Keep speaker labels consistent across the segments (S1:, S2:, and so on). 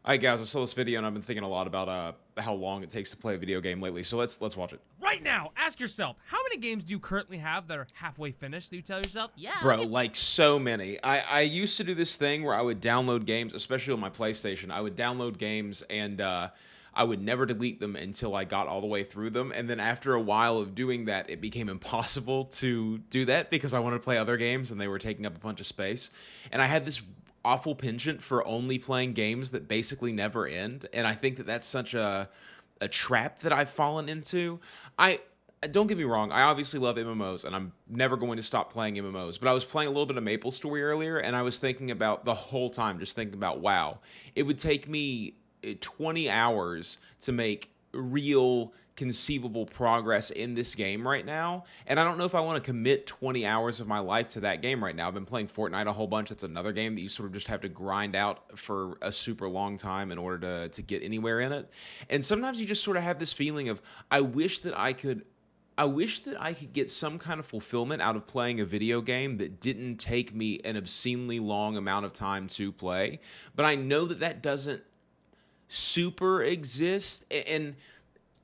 S1: Hi guys, I saw this video and I've been thinking a lot about how long it takes to play a video game lately. So let's watch it.
S2: Right now, ask yourself, how many games do you currently have that are halfway finished that you tell yourself, yeah, I'll
S1: Bro,
S2: get
S1: like so many. I used to do this thing where I would download games, especially on my PlayStation. I would download games and I would never delete them until I got all the way through them. And then after a while of doing that, it became impossible to do that because I wanted to play other games and they were taking up a bunch of space. And I had this awful penchant for only playing games that basically never end. And I think that that's such a trap that I've fallen into. I don't get me wrong, I obviously love MMOs and I'm never going to stop playing MMOs, but I was playing a little bit of MapleStory earlier and I was thinking about the whole time, just thinking about, wow, it would take me 20 hours to make real conceivable progress in this game right now. And I don't know if I want to commit 20 hours of my life to that game right now. I've been playing Fortnite a whole bunch. It's another game that you sort of just have to grind out for a super long time in order to get anywhere in it. And sometimes you just sort of have this feeling of, I wish that I could get some kind of fulfillment out of playing a video game that didn't take me an obscenely long amount of time to play. But I know that that doesn't super exist.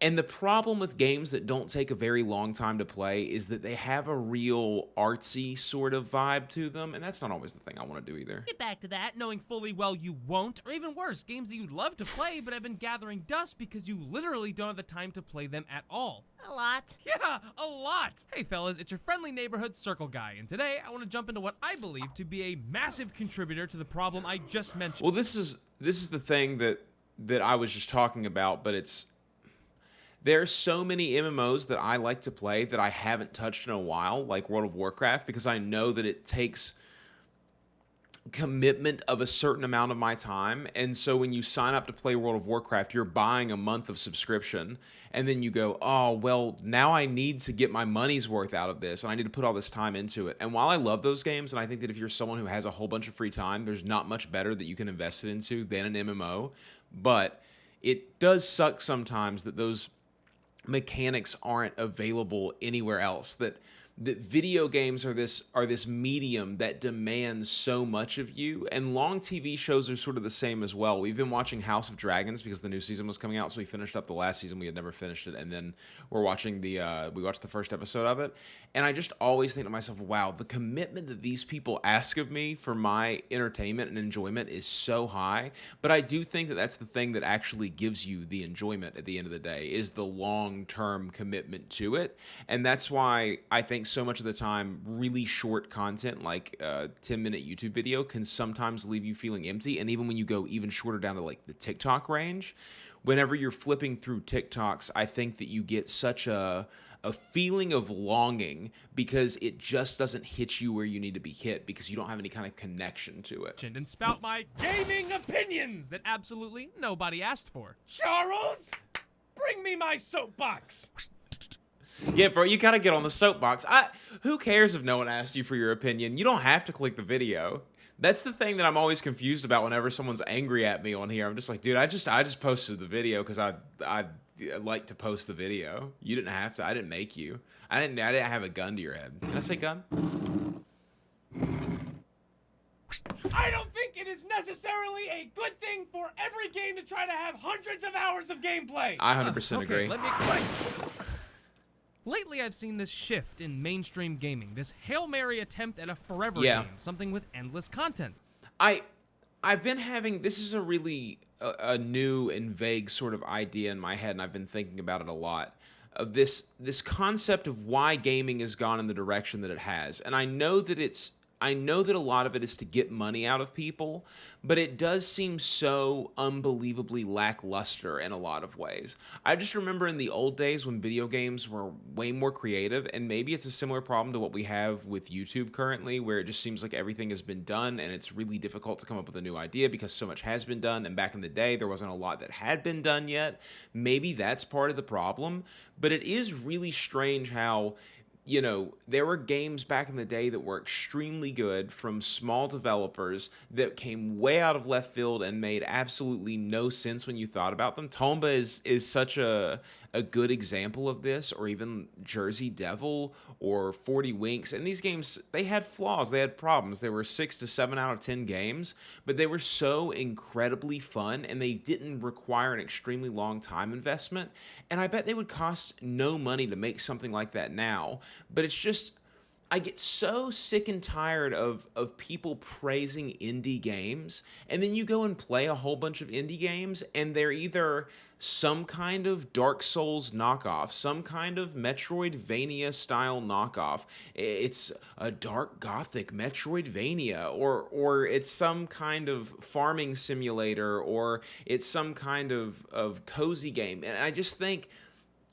S1: And the problem with games that don't take a very long time to play is that they have a real artsy sort of vibe to them, and that's not always the thing I want to do either.
S2: Get back to that, knowing fully well you won't, or even worse, games that you'd love to play but have been gathering dust because you literally don't have the time to play them at all.
S3: A lot.
S2: Yeah, a lot! Hey fellas, it's your friendly neighborhood circle guy, and today I want to jump into what I believe to be a massive contributor to the problem I just mentioned.
S1: Well, this is the thing that I was just talking about, but there's so many MMOs that I like to play that I haven't touched in a while, like World of Warcraft, because I know that it takes commitment of a certain amount of my time. And so when you sign up to play World of Warcraft, you're buying a month of subscription, and then you go, oh, well, now I need to get my money's worth out of this, and I need to put all this time into it. And while I love those games, and I think that if you're someone who has a whole bunch of free time, there's not much better that you can invest it into than an MMO, but it does suck sometimes that those mechanics aren't available anywhere else, that video games are this medium that demands so much of you, and long TV shows are sort of the same as well. We've been watching House of Dragons because the new season was coming out, so we finished up the last season. We had never finished it, and then we're watching we watched the first episode of it, and I just always think to myself, wow, the commitment that these people ask of me for my entertainment and enjoyment is so high. But I do think that that's the thing that actually gives you the enjoyment at the end of the day, is the long-term commitment to it. And that's why I think so much of the time really short content like a 10-minute YouTube video can sometimes leave you feeling empty. And even when you go even shorter down to like the TikTok range, whenever you're flipping through TikToks, I think that you get such a feeling of longing because it just doesn't hit you where you need to be hit because you don't have any kind of connection to it.
S2: And spout my gaming opinions that absolutely nobody asked for. Charles, bring me my soapbox.
S1: Yeah, bro, you gotta get on the soapbox. Who cares if no one asked you for your opinion? You don't have to click the video. That's the thing that I'm always confused about whenever someone's angry at me on here. I'm just like, dude, I just posted the video because I like to post the video. You didn't have to. I didn't make you. I didn't have a gun to your head. Can I say gun?
S2: I don't think it is necessarily a good thing for every game to try to have hundreds of hours of gameplay.
S1: I 100% agree.
S2: Let me explain. Lately, I've seen this shift in mainstream gaming, this Hail Mary attempt at a forever game, something with endless content.
S1: I've been having, this is a really a new and vague sort of idea in my head, and I've been thinking about it a lot, of this concept of why gaming has gone in the direction that it has. And I know that a lot of it is to get money out of people, but it does seem so unbelievably lackluster in a lot of ways. I just remember in the old days when video games were way more creative, and maybe it's a similar problem to what we have with YouTube currently, where it just seems like everything has been done and it's really difficult to come up with a new idea because so much has been done, and back in the day there wasn't a lot that had been done yet. Maybe that's part of the problem, but it is really strange how, you know, there were games back in the day that were extremely good from small developers that came way out of left field and made absolutely no sense when you thought about them. Tomba is such a a good example of this, or even Jersey Devil or 40 Winks. And these games, they had flaws, they had problems. They were 6 to 7 out of 10 games, but they were so incredibly fun, and they didn't require an extremely long time investment. And I bet they would cost no money to make something like that now. But it's just, I get so sick and tired of people praising indie games, and then you go and play a whole bunch of indie games, and they're either some kind of Dark Souls knockoff, some kind of Metroidvania style knockoff. It's a dark gothic Metroidvania, or it's some kind of farming simulator, or it's some kind of cozy game. And I just think,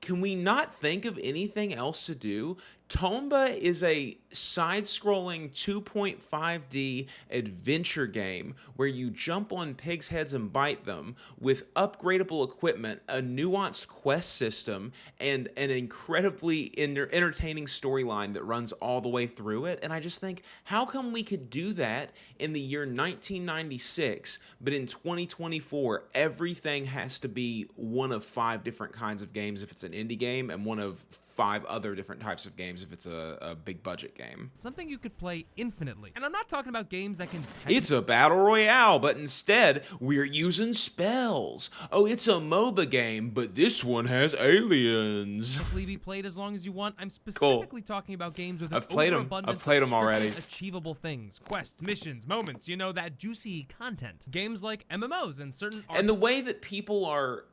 S1: can we not think of anything else to do? Tomba is a side-scrolling 2.5D adventure game where you jump on pigs' heads and bite them with upgradable equipment, a nuanced quest system, and an incredibly entertaining storyline that runs all the way through it. And I just think, how come we could do that in the year 1996, but in 2024, everything has to be one of 5 different kinds of games if it's an indie game, and one of 5 other different types of games if it's a big budget game.
S2: Something you could play infinitely. And I'm not talking about games that can
S1: It's a battle royale, but instead we're using spells. Oh, it's a MOBA game, but this one has aliens.
S2: be played as long as you want. I'm specifically talking about games with an
S1: I've played them.
S2: overabundance
S1: I've played
S2: of
S1: them already.
S2: strictly achievable things, quests, missions, moments, you know, that juicy content. Games like MMOs and certain
S1: And the way that people are,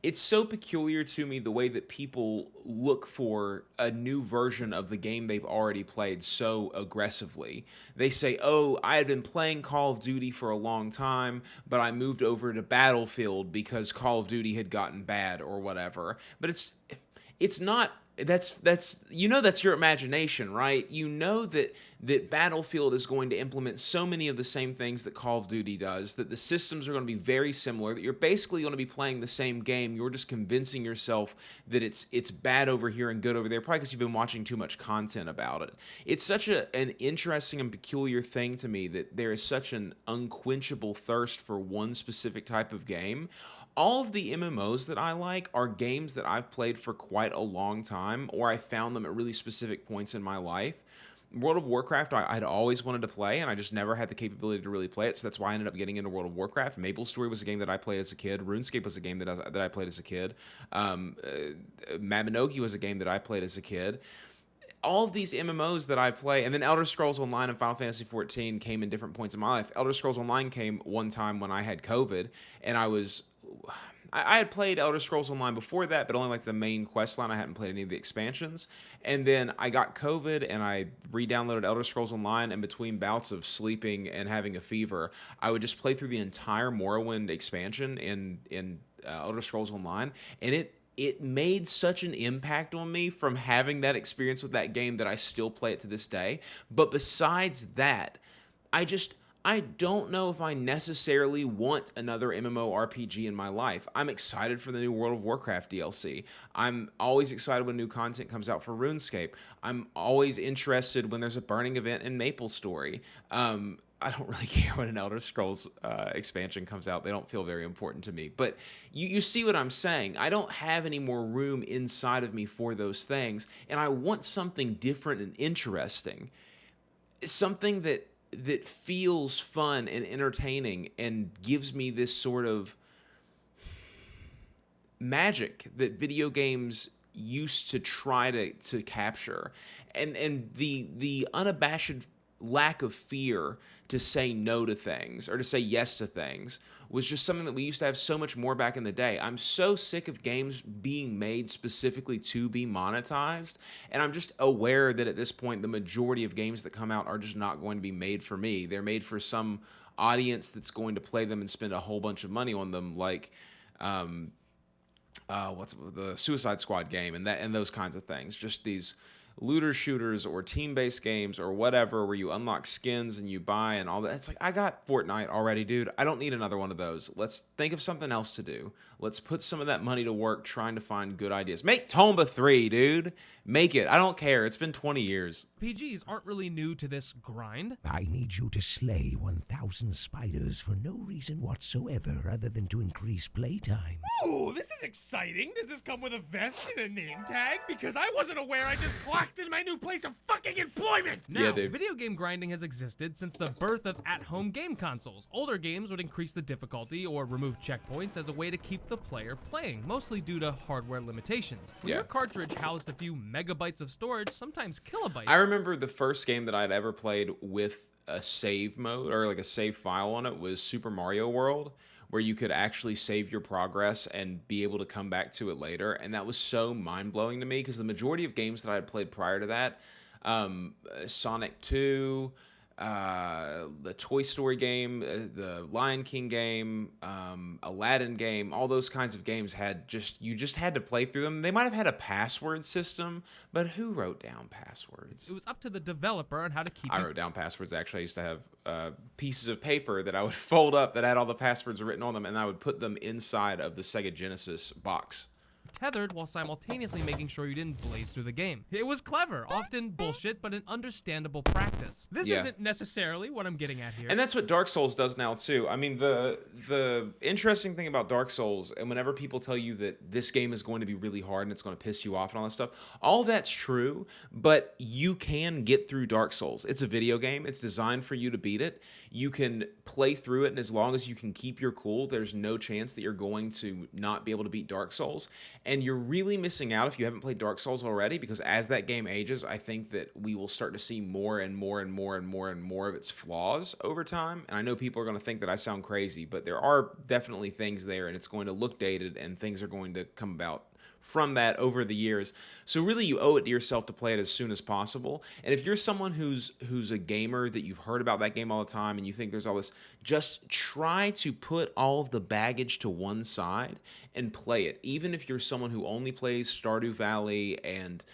S1: it's so peculiar to me, the way that people look for a new version of the game they've already played so aggressively. They say, oh, I had been playing Call of Duty for a long time, but I moved over to Battlefield because Call of Duty had gotten bad or whatever. But it's not, that's you know, that's your imagination, right? You know that Battlefield is going to implement so many of the same things that Call of Duty does, that the systems are going to be very similar, that you're basically going to be playing the same game. You're just convincing yourself that it's bad over here and good over there, probably because you've been watching too much content about it. It's such an interesting and peculiar thing to me that there is such an unquenchable thirst for one specific type of game. All of the MMOs that I like are games that I've played for quite a long time, or I found them at really specific points in my life. World of Warcraft, I'd always wanted to play, and I just never had the capability to really play it, so that's why I ended up getting into World of Warcraft. MapleStory was a game that I played as a kid. RuneScape was a game that I played as a kid. Mabinogi was a game that I played as a kid. All of these MMOs that I play, and then Elder Scrolls Online and Final Fantasy XIV came in different points in my life. Elder Scrolls Online came one time when I had COVID, and I had played Elder Scrolls Online before that, but only like the main quest line. I hadn't played any of the expansions. And then I got COVID, and I re-downloaded Elder Scrolls Online, and between bouts of sleeping and having a fever, I would just play through the entire Morrowind expansion in Elder Scrolls Online, and it made such an impact on me from having that experience with that game that I still play it to this day. But besides that, I don't know if I necessarily want another MMORPG in my life. I'm excited for the new World of Warcraft DLC. I'm always excited when new content comes out for RuneScape. I'm always interested when there's a burning event in MapleStory. I don't really care when an Elder Scrolls expansion comes out. They don't feel very important to me. But you see what I'm saying. I don't have any more room inside of me for those things, and I want something different and interesting. Something that feels fun and entertaining and gives me this sort of magic that video games used to try to capture, and the unabashed lack of fear to say no to things or to say yes to things was just something that we used to have so much more back in the day. I'm so sick of games being made specifically to be monetized, and I'm just aware that at this point the majority of games that come out are just not going to be made for me. They're made for some audience that's going to play them and spend a whole bunch of money on them, like what's the Suicide Squad game and those kinds of things. Just these looter shooters or team-based games or whatever where you unlock skins and you buy and all that. It's like, I got Fortnite already, dude. I don't need another one of those. Let's think of something else to do. Let's put some of that money to work trying to find good ideas. Make Tomba 3, dude. Make it. I don't care. It's been 20 years.
S2: RPGs aren't really new to this grind.
S3: I need you to slay 1,000 spiders for no reason whatsoever other than to increase playtime.
S2: Ooh, this is exciting. Does this come with a vest and a name tag? Because I wasn't aware I just clocked in my new place of fucking employment. Now,
S1: Yeah, dude.
S2: video game grinding has existed since the birth of at-home game consoles. Older games would increase the difficulty or remove checkpoints as a way to keep the player playing, mostly due to hardware limitations. When
S1: Yeah.
S2: your cartridge housed a few megabytes of storage, sometimes kilobytes.
S1: I remember the first game that I'd ever played with a save mode or like a save file on it was Super Mario World, where you could actually save your progress and be able to come back to it later. And that was so mind-blowing to me because the majority of games that I had played prior to that, Sonic 2, the Toy Story game, the Lion King game, Aladdin game, all those kinds of games you just had to play through them. They might have had a password system, but who wrote down passwords?
S2: It was up to the developer on how to keep
S1: I wrote down passwords. Actually, I used to have pieces of paper that I would fold up that had all the passwords written on them, and I would put them inside of the Sega Genesis box.
S2: tethered while simultaneously making sure you didn't blaze through the game. It was clever, often bullshit, but an understandable practice. This
S1: Yeah.
S2: isn't necessarily what I'm getting at here.
S1: And that's what Dark Souls does now too. I mean, the interesting thing about Dark Souls, and whenever people tell you that this game is going to be really hard and it's going to piss you off and all that stuff, all that's true, but you can get through Dark Souls. It's a video game. It's designed for you to beat it. You can play through it, and as long as you can keep your cool, there's no chance that you're going to not be able to beat Dark Souls. And you're really missing out if you haven't played Dark Souls already, because as that game ages, I think that we will start to see more and more and more and more and more of its flaws over time. And I know people are going to think that I sound crazy, but there are definitely things there, and it's going to look dated, and things are going to come about from that over the years. So really, you owe it to yourself to play it as soon as possible. And if you're someone who's a gamer, that you've heard about that game all the time and you think there's all this, just try to put all of the baggage to one side and play it. Even if you're someone who only plays Stardew Valley and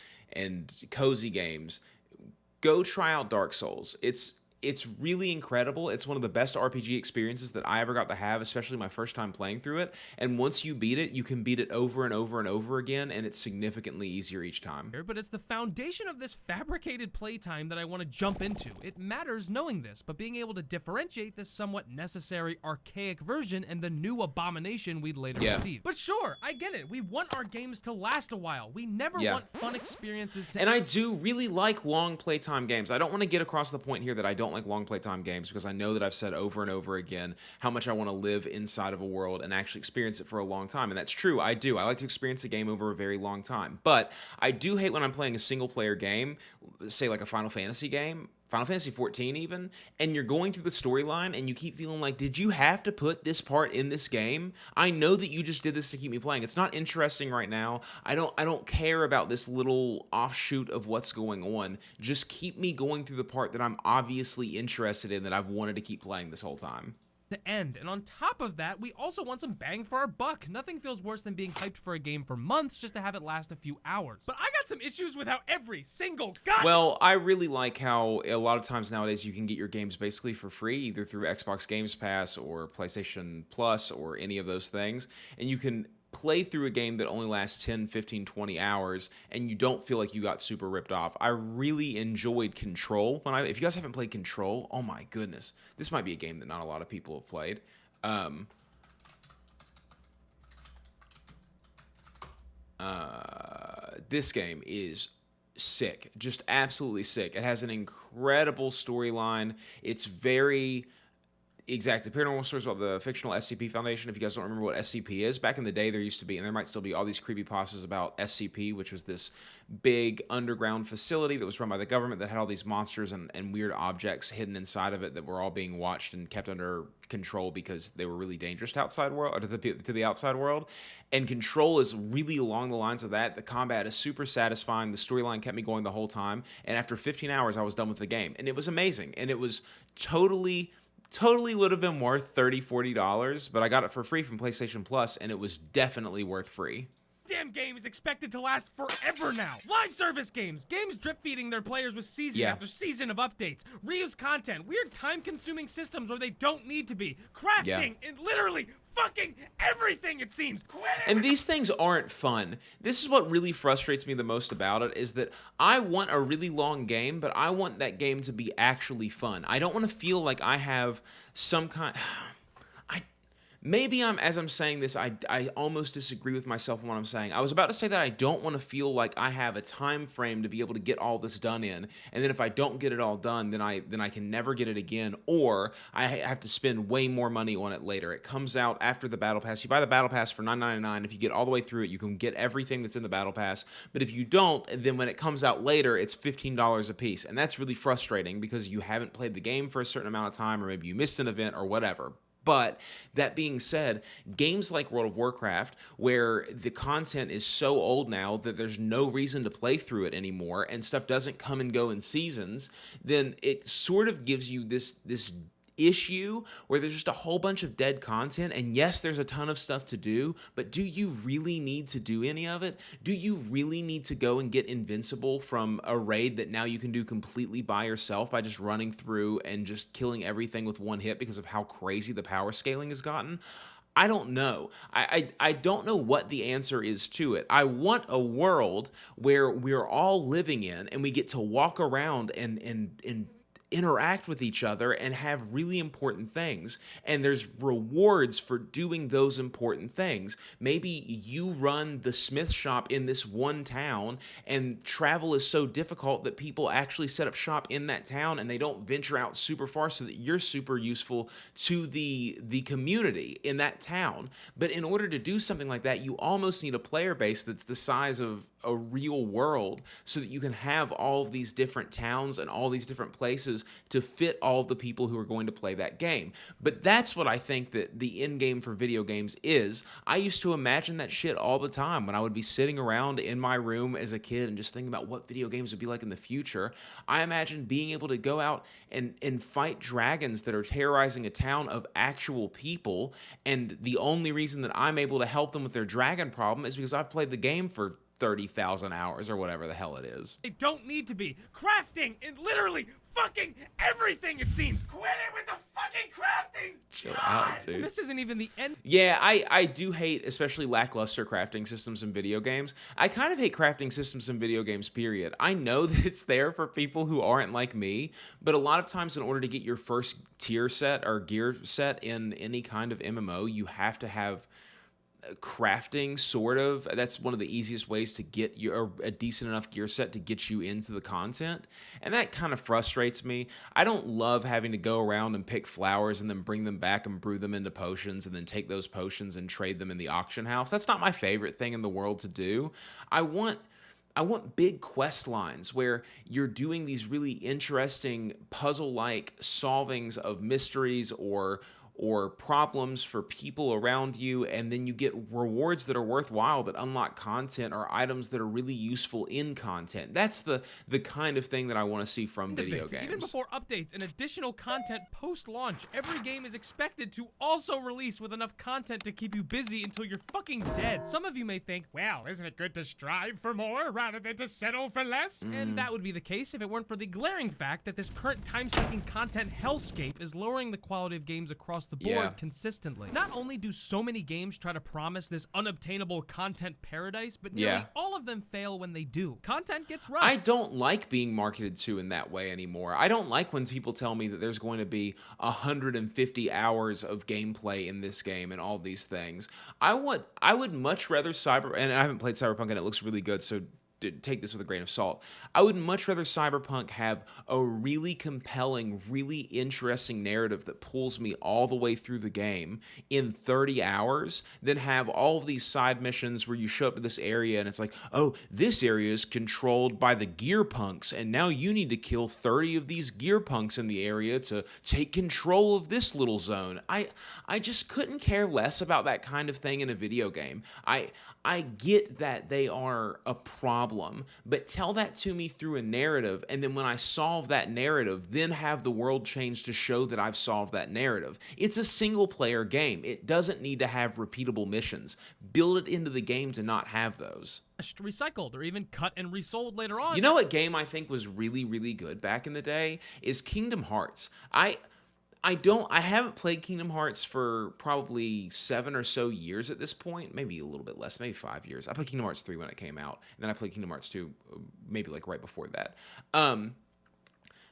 S1: cozy games, go try out Dark Souls. It's really incredible. It's one of the best RPG experiences that I ever got to have, especially my first time playing through it. And once you beat it, you can beat it over and over and over again, and it's significantly easier each time.
S2: But it's the foundation of this fabricated playtime that I want to jump into. It matters knowing this, but being able to differentiate this somewhat necessary archaic version and the new abomination we'd later receive. But sure, I get it. We want our games to last a while. We never want fun experiences to
S1: And I do really like long playtime games. I don't want to get across the point here that I don't like long playtime games, because I know that I've said over and over again how much I want to live inside of a world and actually experience it for a long time. And that's true. I do. I like to experience a game over a very long time. But I do hate when I'm playing a single player game, say like a Final Fantasy game, Final Fantasy 14 even, and you're going through the storyline and you keep feeling like, did you have to put this part in this game? I know that you just did this to keep me playing. It's not interesting right now. I don't care about this little offshoot of what's going on. Just keep me going through the part that I'm obviously interested in, that I've wanted to keep playing this whole time.
S2: to end. And on top of that, we also want some bang for our buck. Nothing feels worse than being hyped for a game for months just to have it last a few hours. But I got some issues with how every single god—
S1: Well, I really like how a lot of times nowadays you can get your games basically for free, either through Xbox Games Pass or PlayStation Plus or any of those things. And you can play through a game that only lasts 10, 15, 20 hours, and you don't feel like you got super ripped off. I really enjoyed Control. If you guys haven't played Control, oh my goodness. This might be a game that not a lot of people have played. This game is sick. Just absolutely sick. It has an incredible storyline. It's very exactly paranormal stories about the fictional SCP Foundation. If you guys don't remember what SCP is, back in the day there used to be, and there might still be, all these creepypastas about SCP, which was this big underground facility that was run by the government that had all these monsters and weird objects hidden inside of it that were all being watched and kept under control because they were really dangerous to outside world, or to the outside world. And Control is really along the lines of that. The combat is super satisfying. The storyline kept me going the whole time. And after 15 hours, I was done with the game. And it was amazing. And it was totally would have been worth $30, $40, but I got it for free from PlayStation Plus, and it was definitely worth free.
S2: goddamn game is expected to last forever now. Live service games drip feeding their players with season after season of updates, reuse content, weird time-consuming systems where they don't need to be, crafting, and literally fucking everything, it seems.
S1: And these things aren't fun. This is what really frustrates me the most about it, is that I want a really long game, but I want that game to be actually fun. I don't want to feel like I have some kind... Maybe as I'm saying this, I almost disagree with myself in what I'm saying. I was about to say that I don't want to feel like I have a time frame to be able to get all this done in, and then if I don't get it all done, then I can never get it again, or I have to spend way more money on it later. It comes out after the Battle Pass. You buy the Battle Pass for $9.99. If you get all the way through it, you can get everything that's in the Battle Pass, but if you don't, then when it comes out later, it's $15 a piece, and that's really frustrating because you haven't played the game for a certain amount of time, or maybe you missed an event or whatever. But that being said, games like World of Warcraft, where the content is so old now that there's no reason to play through it anymore and stuff doesn't come and go in seasons, then it sort of gives you this issue where there's just a whole bunch of dead content, and yes, there's a ton of stuff to do, but do you really need to do any of it? Do you really need to go and get invincible from a raid that now you can do completely by yourself by just running through and just killing everything with one hit because of how crazy the power scaling has gotten? I don't know. I don't know what the answer is to it. I want a world where we're all living in and we get to walk around and interact with each other and have really important things, and there's rewards for doing those important things. Maybe you run the smith shop in this one town and travel is so difficult that people actually set up shop in that town and they don't venture out super far, so that you're super useful to the community in that town. But in order to do something like that, you almost need a player base that's the size of a real world, so that you can have all of these different towns and all these different places to fit all of the people who are going to play that game. But that's what I think that the end game for video games is. I used to imagine that shit all the time when I would be sitting around in my room as a kid and just thinking about what video games would be like in the future. I imagined being able to go out and fight dragons that are terrorizing a town of actual people, and the only reason that I'm able to help them with their dragon problem is because I've played the game for 30,000 hours or whatever the hell it is.
S2: They don't need to be crafting and literally fucking everything, it seems. Quit it with the fucking crafting.
S1: Chill out, dude.
S2: And this isn't even the end.
S1: Yeah, I do hate especially lackluster crafting systems in video games. I kind of hate crafting systems in video games, period. I know that it's there for people who aren't like me, but a lot of times in order to get your first tier set or gear set in any kind of MMO, you have to have crafting, sort of. That's one of the easiest ways to get a decent enough gear set to get you into the content, and that kind of frustrates me. I don't love having to go around and pick flowers and then bring them back and brew them into potions and then take those potions and trade them in the auction house. That's not my favorite thing in the world to do. I want big quest lines where you're doing these really interesting puzzle-like solvings of mysteries or problems for people around you, and then you get rewards that are worthwhile that unlock content or items that are really useful in content. That's the kind of thing that I want to see from video games.
S2: Even before updates and additional content post-launch, every game is expected to also release with enough content to keep you busy until you're fucking dead. Some of you may think, well, isn't it good to strive for more rather than to settle for less? And that would be the case if it weren't for the glaring fact that this current time-sucking content hellscape is lowering the quality of games across the board consistently. Not only do so many games try to promise this unobtainable content paradise, but nearly all of them fail when they do. Content gets rushed.
S1: I don't like being marketed to in that way anymore. I don't like when people tell me that there's going to be 150 hours of gameplay in this game and all these things. I would much rather and I haven't played Cyberpunk and it looks really good, so take this with a grain of salt. I would much rather Cyberpunk have a really compelling, really interesting narrative that pulls me all the way through the game in 30 hours than have all of these side missions where you show up to this area and it's like, oh, this area is controlled by the gear punks, and now you need to kill 30 of these gear punks in the area to take control of this little zone. I just couldn't care less about that kind of thing in a video game. I get that they are a problem problem, but tell that to me through a narrative, and then when I solve that narrative, then have the world change to show that I've solved that narrative. It's a single-player game. It doesn't need to have repeatable missions. Build it into the game to not have those.
S2: Recycled or even cut and resold later on.
S1: You know what game I think was really, really good back in the day is Kingdom Hearts. I haven't played Kingdom Hearts for probably 7 or so years at this point, maybe a little bit less, maybe 5 years. I played Kingdom Hearts 3 when it came out, and then I played Kingdom Hearts 2 maybe like right before that.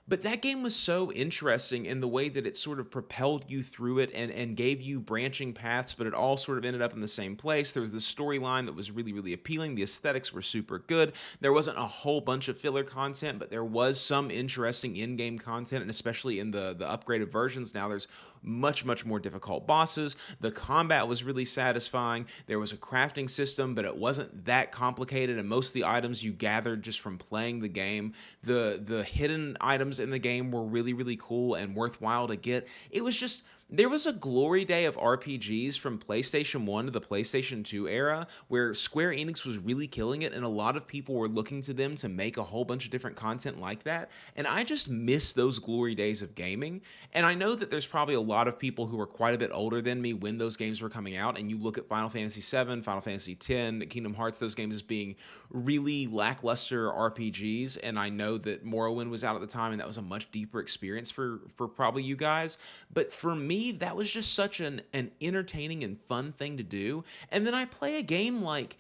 S1: But that game was so interesting in the way that it sort of propelled you through it and gave you branching paths, but it all sort of ended up in the same place. There was this storyline that was really, really appealing. The aesthetics were super good. There wasn't a whole bunch of filler content, but there was some interesting in-game content, and especially in the upgraded versions. Now there's much, much more difficult bosses. The combat was really satisfying. There was a crafting system, but it wasn't that complicated, and most of the items you gathered just from playing the game. The hidden items in the game were really, really cool and worthwhile to get. It was just, there was a glory day of RPGs from PlayStation 1 to the PlayStation 2 era where Square Enix was really killing it, and a lot of people were looking to them to make a whole bunch of different content like that. And I just miss those glory days of gaming. And I know that there's probably a lot of people who are quite a bit older than me when those games were coming out, and you look at Final Fantasy VII, Final Fantasy X, Kingdom Hearts, those games as being really lackluster RPGs. And I know that Morrowind was out at the time, and that was a much deeper experience for probably you guys. But for me, that was just such an entertaining and fun thing to do. And then I play a game like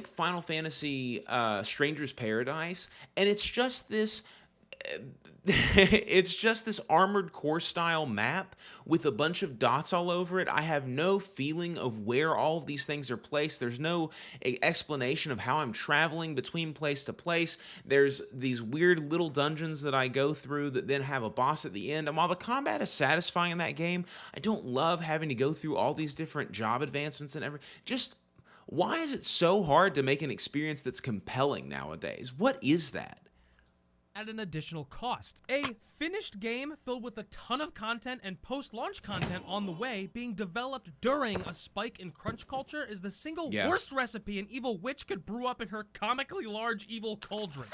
S1: Final Fantasy Stranger's Paradise, and it's just this it's just this Armored Core style map with a bunch of dots all over it. I have no feeling of where all of these things are placed. There's no explanation of how I'm traveling between place to place. There's these weird little dungeons that I go through that then have a boss at the end. And while the combat is satisfying in that game, I don't love having to go through all these different job advancements and everything. Just why is it so hard to make an experience that's compelling nowadays? What is that?
S2: At an additional cost. A finished game filled with a ton of content and post-launch content on the way being developed during a spike in crunch culture is the single worst recipe an evil witch could brew up in her comically large evil cauldron.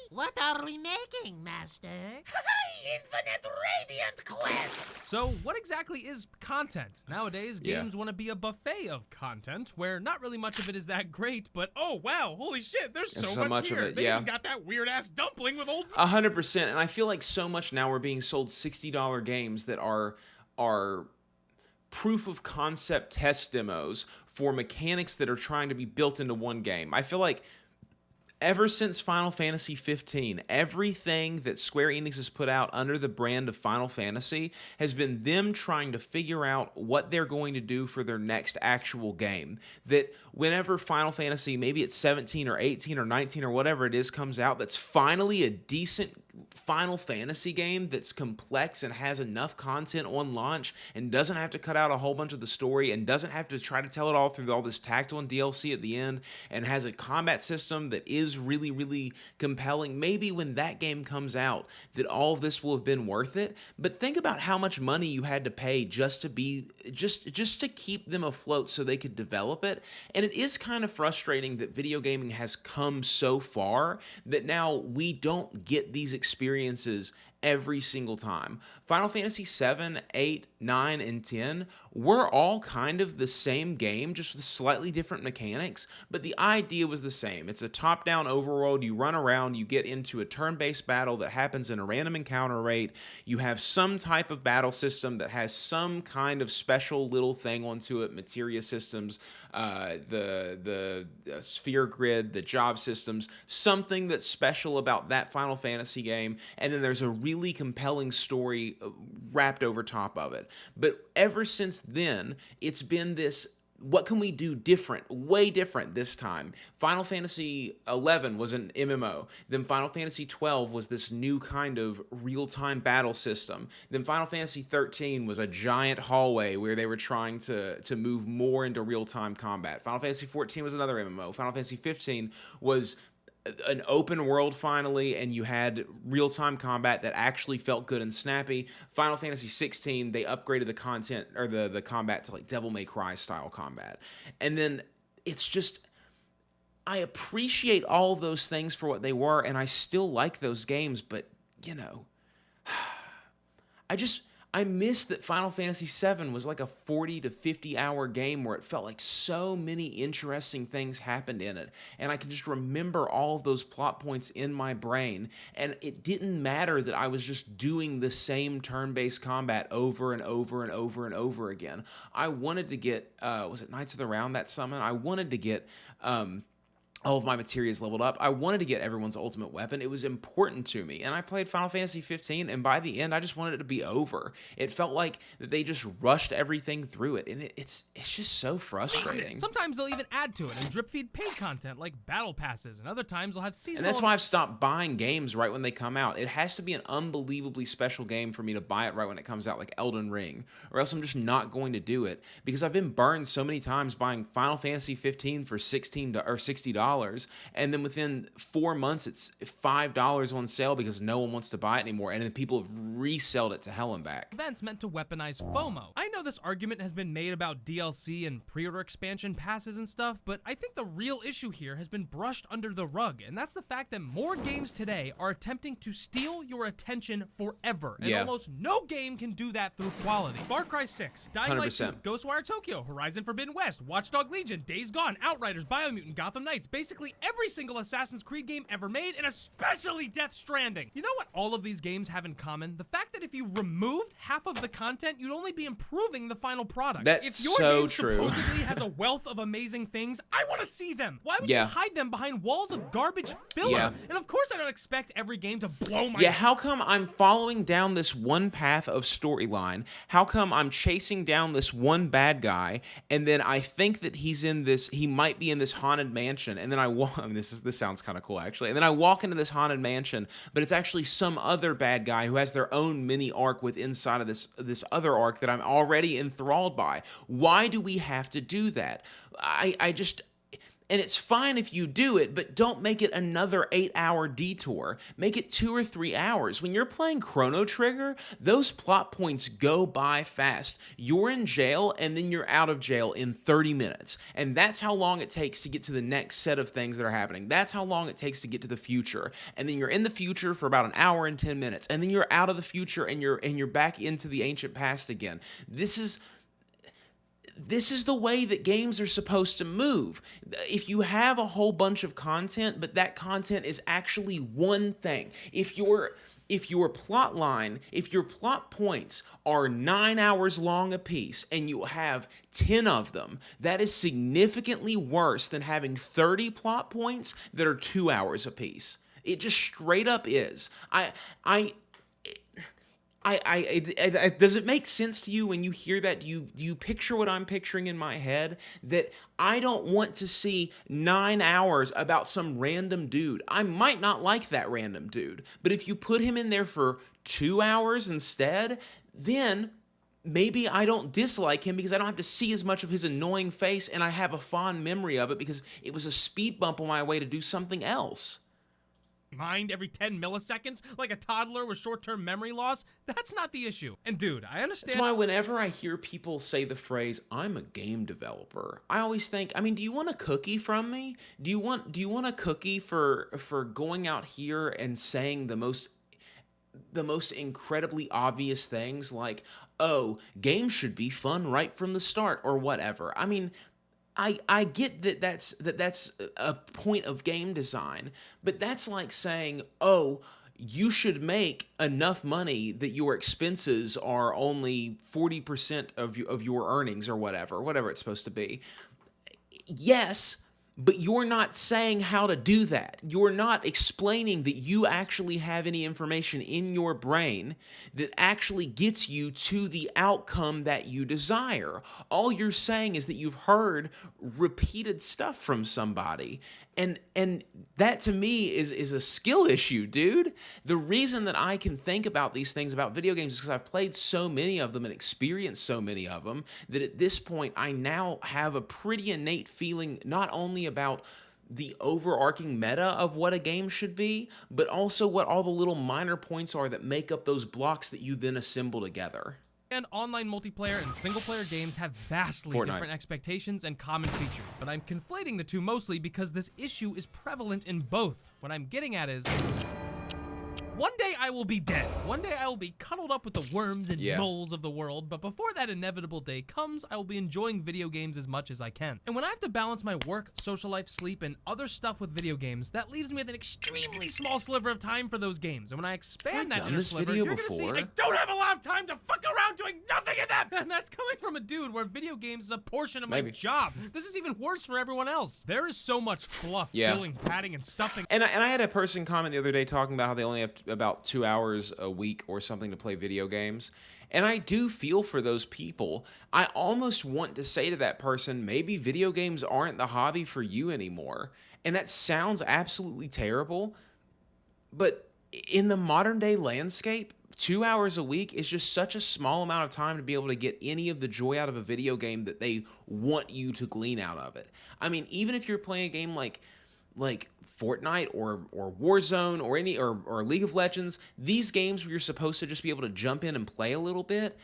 S4: What are we making, Master? Infinite Radiant Quest!
S2: So what exactly is content? Nowadays, games want to be a buffet of content, where not really much of it is that great, but oh wow, holy shit, there's so much here.
S1: Of it,
S2: They even got that weird-ass dumpling with old...
S1: 100%, and I feel like so much now we're being sold $60 games that are proof of concept test demos for mechanics that are trying to be built into one game. I feel like ever since Final Fantasy 15, everything that Square Enix has put out under the brand of Final Fantasy has been them trying to figure out what they're going to do for their next actual game. That whenever Final Fantasy, maybe it's 17 or 18 or 19 or whatever it is, comes out, that's finally a decent Final Fantasy game that's complex and has enough content on launch and doesn't have to cut out a whole bunch of the story and doesn't have to try to tell it all through all this tactile and DLC at the end, and has a combat system that is really, really compelling. Maybe when that game comes out that all of this will have been worth it. But think about how much money you had to pay just to keep them afloat so they could develop it. And it is kind of frustrating that video gaming has come so far that now we don't get these experiences every single time. Final Fantasy 7, 8, 9, and 10 were all kind of the same game, just with slightly different mechanics, but the idea was the same. It's a top-down overworld. You run around, you get into a turn-based battle that happens in a random encounter rate. You have some type of battle system that has some kind of special little thing onto it, materia systems, the sphere grid, the job systems, something that's special about that Final Fantasy game, and then there's a really compelling story wrapped over top of it. But ever since then, it's been this, what can we do different, way different this time? Final Fantasy 11 was an MMO. Then Final Fantasy 12 was this new kind of real-time battle system. Then Final Fantasy 13 was a giant hallway where they were trying to move more into real-time combat. Final Fantasy 14 was another MMO. Final Fantasy 15 was an open world finally, and you had real-time combat that actually felt good and snappy. Final Fantasy 16, they upgraded the content or the combat to like Devil May Cry style combat. And then it's just, I appreciate all of those things for what they were, and I still like those games, but, you know, I just I miss that Final Fantasy VII was like a 40 to 50 hour game where it felt like so many interesting things happened in it, and I can just remember all of those plot points in my brain, and it didn't matter that I was just doing the same turn-based combat over and over and over and over again. I wanted to get was it Knights of the Round, that summon? I wanted to get all of my materials leveled up. I wanted to get everyone's ultimate weapon. It was important to me. And I played Final Fantasy 15, and by the end, I just wanted it to be over. It felt like that they just rushed everything through it, and it's just so frustrating.
S2: Sometimes they'll even add to it and drip feed paid content like battle passes, and other times they'll have seasonal.
S1: And that's why I've stopped buying games right when they come out. It has to be an unbelievably special game for me to buy it right when it comes out, like Elden Ring, or else I'm just not going to do it, because I've been burned so many times buying Final Fantasy 15 for $16 or $60. And then within 4 months, it's $5 on sale because no one wants to buy it anymore. And then people have resold it to hell and back.
S2: Events meant to weaponize FOMO. I know this argument has been made about DLC and pre-order expansion passes and stuff, but I think the real issue here has been brushed under the rug, and that's the fact that more games today are attempting to steal your attention forever. And almost no game can do that through quality. Far Cry 6, Dying Light 2, Ghostwire Tokyo, Horizon Forbidden West, Watch Dogs Legion, Days Gone, Outriders, Biomutant, Gotham Knights, basically every single Assassin's Creed game ever made, and especially Death Stranding. You know what all of these games have in common? The fact that if you removed half of the content, you'd only be improving the final product.
S1: That's
S2: if your
S1: so
S2: game
S1: true.
S2: supposedly has a wealth of amazing things, I want to see them. Why would you hide them behind walls of garbage filler? And of course I don't expect every game to blow my...
S1: how come I'm following down this one path of storyline? How come I'm chasing down this one bad guy, and then I think that he might be in this haunted mansion, and then this sounds kind of cool actually, and then I walk into this haunted mansion, but it's actually some other bad guy who has their own mini arc inside of this other arc that I'm already enthralled by. Why do we have to do that? And it's fine if you do it, but don't make it another 8-hour detour. Make it 2 or 3 hours. When you're playing Chrono Trigger, those plot points go by fast. You're in jail, and then you're out of jail in 30 minutes. And that's how long it takes to get to the next set of things that are happening. That's how long it takes to get to the future. And then you're in the future for about an hour and 10 minutes. And then you're out of the future, and you're back into the ancient past again. This is the way that games are supposed to move. If you have a whole bunch of content, but that content is actually one thing, if your plot points are 9 hours long apiece and you have 10 of them, that is significantly worse than having 30 plot points that are 2 hours apiece. It just straight up is. Does it make sense to you when you hear that? Do you picture what I'm picturing in my head? That I don't want to see 9 hours about some random dude. I might not like that random dude, but if you put him in there for 2 hours instead, then maybe I don't dislike him because I don't have to see as much of his annoying face, and I have a fond memory of it because it was a speed bump on my way to do something else.
S2: Mind every 10 milliseconds like a toddler with short-term memory loss? That's not the issue. And dude, I understand.
S1: That's why whenever I hear people say the phrase, I'm a game developer, I always think, do you want a cookie from me? Do you want a cookie for going out here and saying the most incredibly obvious things like, oh, games should be fun right from the start or whatever? I get that's a point of game design, but that's like saying, oh, you should make enough money that your expenses are only 40% of your earnings or whatever it's supposed to be. Yes, but you're not saying how to do that. You're not explaining that you actually have any information in your brain that actually gets you to the outcome that you desire. All you're saying is that you've heard repeated stuff from somebody. And that to me is a skill issue, dude. The reason that I can think about these things about video games is because I've played so many of them and experienced so many of them that at this point I now have a pretty innate feeling not only about the overarching meta of what a game should be, but also what all the little minor points are that make up those blocks that you then assemble together.
S2: And online multiplayer and single-player games have vastly different expectations and common features, but I'm conflating the two mostly because this issue is prevalent in both. What I'm getting at is, one day I will be dead. One day I will be cuddled up with the worms and moles of the world, but before that inevitable day comes, I will be enjoying video games as much as I can. And when I have to balance my work, social life, sleep, and other stuff with video games, that leaves me with an extremely small sliver of time for those games. And when I expand that inner sliver, you're gonna see I don't have a lot of time to fuck around doing nothing in them! And that's coming from a dude where video games is a portion of my job. This is even worse for everyone else. There is so much fluff, filling, padding, and stuffing.
S1: And I had a person comment the other day talking about how they only have about 2 hours a week or something to play video games. And I do feel for those people. I almost want to say to that person, maybe video games aren't the hobby for you anymore. And that sounds absolutely terrible. But in the modern day landscape, 2 hours a week is just such a small amount of time to be able to get any of the joy out of a video game that they want you to glean out of it. I mean, even if you're playing a game like Fortnite or Warzone or League of Legends, these games where you're supposed to just be able to jump in and play a little bit,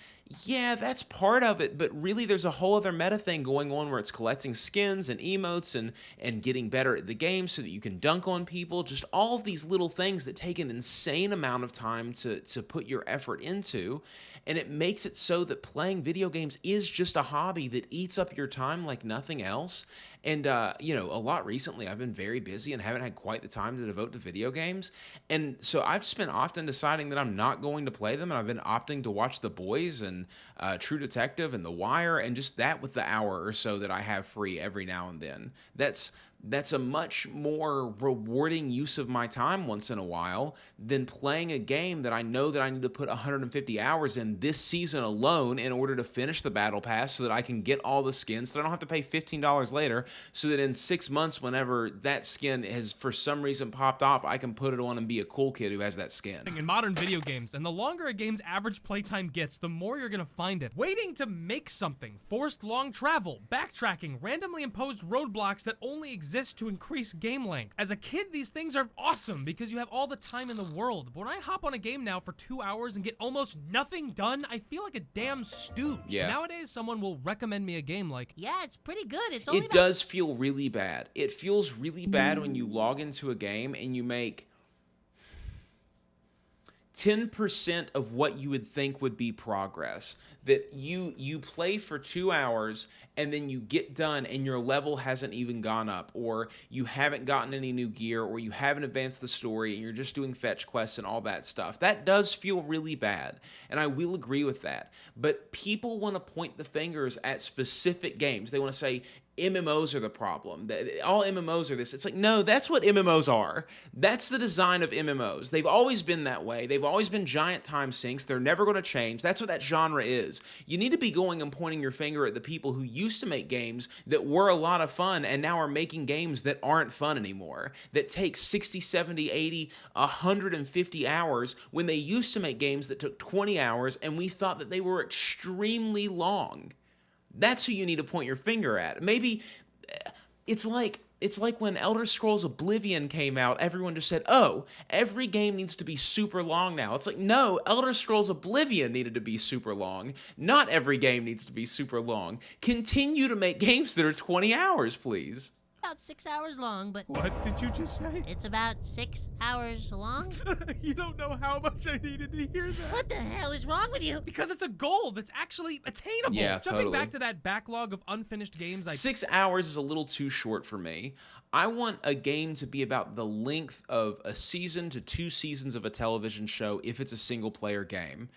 S1: yeah, that's part of it, but really there's a whole other meta thing going on where it's collecting skins and emotes and getting better at the game so that you can dunk on people, just all of these little things that take an insane amount of time to put your effort into, and it makes it so that playing video games is just a hobby that eats up your time like nothing else. And, you know, a lot recently I've been very busy and haven't had quite the time to devote to video games. And so I've just been often deciding that I'm not going to play them. And I've been opting to watch The Boys and True Detective and The Wire and just that with the hour or so that I have free every now and then. That's a much more rewarding use of my time once in a while than playing a game that I know that I need to put 150 hours in this season alone in order to finish the battle pass so that I can get all the skins so that I don't have to pay $15 later, so that in 6 months, whenever that skin has for some reason popped off, I can put it on and be a cool kid who has that skin.
S2: In modern video games, and the longer a game's average playtime gets, the more you're gonna find it. Waiting to make something, forced long travel, backtracking, randomly imposed roadblocks that only exist to increase game length. As a kid, these things are awesome because you have all the time in the world. But when I hop on a game now for 2 hours and get almost nothing done, I feel like a damn stooge.
S1: Yeah.
S2: Nowadays, someone will recommend me a game like,
S4: yeah, it's pretty good. It's only
S1: It does feel really bad. It feels really bad when you log into a game and you make 10% of what you would think would be progress. That you play for 2 hours and then you get done and your level hasn't even gone up, or you haven't gotten any new gear, or you haven't advanced the story and you're just doing fetch quests and all that stuff. That does feel really bad, and I will agree with that. But people want to point the fingers at specific games. They want to say, MMOs are the problem. All MMOs are this. It's like, no, that's what MMOs are. That's the design of MMOs. They've always been that way. They've always been giant time sinks. They're never going to change. That's what that genre is. You need to be going and pointing your finger at the people who used to make games that were a lot of fun and now are making games that aren't fun anymore, that take 60, 70, 80, 150 hours when they used to make games that took 20 hours and we thought that they were extremely long. That's who you need to point your finger at. Maybe it's like when Elder Scrolls Oblivion came out, everyone just said, oh, every game needs to be super long now. It's like, no, Elder Scrolls Oblivion needed to be super long. Not every game needs to be super long. Continue to make games that are 20 hours, please.
S4: about 6 hours long, but...
S2: What did you just say?
S4: It's about 6 hours long?
S2: You don't know how much I needed to hear that.
S4: What the hell is wrong with you?
S2: Because it's a goal that's actually attainable.
S1: Yeah,
S2: Jumping back to that backlog of unfinished games,
S1: 6 hours is a little too short for me. I want a game to be about the length of a season to 2 seasons of a television show if it's a single-player game.